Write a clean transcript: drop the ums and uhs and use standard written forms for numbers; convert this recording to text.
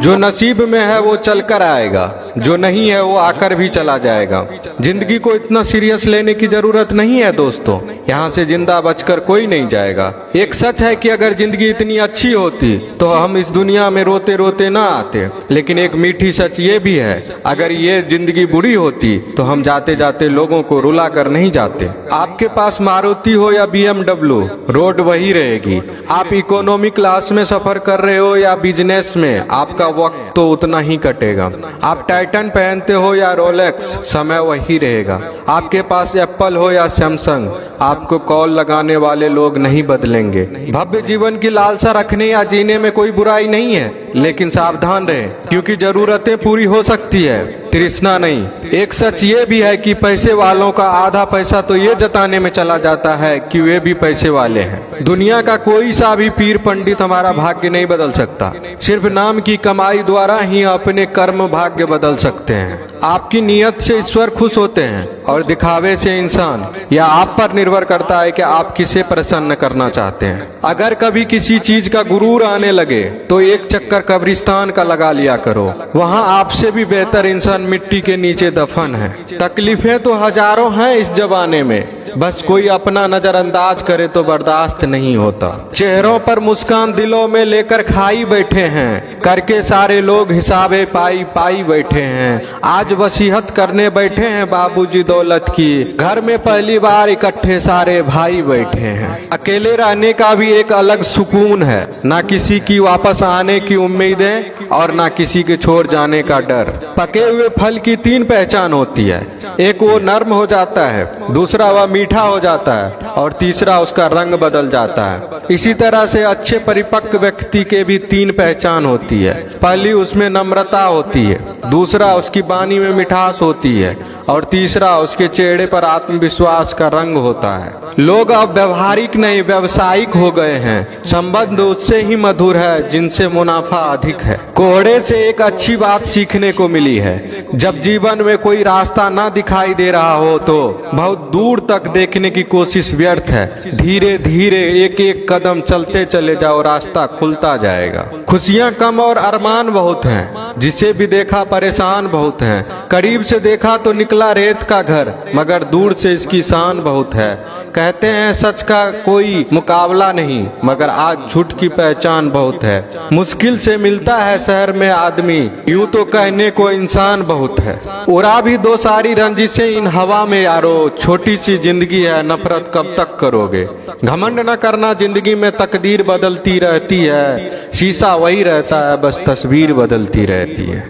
जो नसीब में है वो चल कर आएगा, जो नहीं है वो आकर भी चला जाएगा। जिंदगी को इतना सीरियस लेने की जरूरत नहीं है दोस्तों, यहाँ से जिंदा बचकर कोई नहीं जाएगा। एक सच है कि अगर जिंदगी इतनी अच्छी होती तो हम इस दुनिया में रोते रोते ना आते, लेकिन एक मीठी सच ये भी है, अगर ये जिंदगी बुरी होती तो हम जाते जाते लोगों को रुला कर नहीं जाते। आपके पास मारुति हो या BMW, रोड वही रहेगी। आप इकोनॉमी क्लास में सफर कर रहे हो या बिजनेस में, आपका वक्त तो उतना ही कटेगा। आप टाइटन पहनते हो या रोलेक्स, समय वही रहेगा। आपके पास एप्पल हो या सैमसंग, आपको कॉल लगाने वाले लोग नहीं बदलेंगे। भव्य जीवन की लालसा रखने या जीने में कोई बुराई नहीं है, लेकिन सावधान रहें, क्योंकि जरूरतें पूरी हो सकती है, तृष्णा नहीं। एक सच ये भी है कि पैसे वालों का आधा पैसा तो ये जताने में चला जाता है कि वे भी पैसे वाले हैं। दुनिया का कोई सा भी पीर पंडित हमारा भाग्य नहीं बदल सकता, सिर्फ नाम की कमाई द्वारा ही अपने कर्म भाग्य बदल सकते हैं। आपकी नीयत से ईश्वर खुश होते हैं और दिखावे से इंसान। यह आप पर निर्भर करता है कि आप किसे प्रसन्न करना चाहते हैं। अगर कभी किसी चीज का गुरूर आने लगे तो एक चक्कर कब्रिस्तान का लगा लिया करो, वहाँ आपसे भी बेहतर इंसान मिट्टी के नीचे दफन है। तकलीफें तो हजारों हैं इस जमाने में, बस कोई अपना नजरअंदाज करे तो बर्दाश्त नहीं होता। चेहरों पर मुस्कान दिलों में लेकर खाई बैठे हैं, करके सारे लोग हिसाबे पाई पाई बैठे हैं। आज वसीयत करने बैठे हैं बाबूजी दौलत की, घर में पहली बार इकट्ठे सारे भाई बैठे हैं। अकेले रहने का भी एक अलग सुकून है, ना किसी की वापस आने की उम्मीदें और ना किसी के छोड़ जाने का डर। पके हुए फल की तीन पहचान होती है, एक वो नर्म हो जाता है, दूसरा वह मीठा हो जाता है और तीसरा उसका रंग बदल जाता है। इसी तरह से अच्छे परिपक्व व्यक्ति के भी तीन पहचान होती है। पहली उसमें नम्रता होती है, दूसरा उसकी वाणी में मिठास होती है और तीसरा उसके चेहरे पर आत्मविश्वास का रंग होता है। लोग अब व्यवहारिक नहीं व्यावसायिक हो गए हैं। संबंध उससे ही मधुर है जिनसे मुनाफा अधिक है। कोहड़े से एक अच्छी बात सीखने को मिली है, जब जीवन में कोई रास्ता ना दिखाई दे रहा हो तो बहुत दूर तक देखने की कोशिश व्यर्थ है। धीरे धीरे एक एक कदम चलते चले जाओ, रास्ता खुलता जाएगा। खुशियां कम और अरमान बहुत हैं, जिसे भी देखा परेशान बहुत हैं। करीब से देखा तो निकला रेत का घर, मगर दूर से इसकी शान बहुत है। कहते हैं सच का कोई मुकाबला नहीं, मगर आज झूठ की पहचान बहुत है। मुश्किल से मिलता है शहर में आदमी, यूं तो कहने को इंसान बहुत है। उड़ा भी दो सारी रंजिशें इन हवा में यारो, छोटी सी जिंदगी है नफरत कब तक करोगे। घमंड न करना, जिंदगी में तकदीर बदलती रहती है, शीशा वही रहता है बस तस्वीर बदलती रहती है।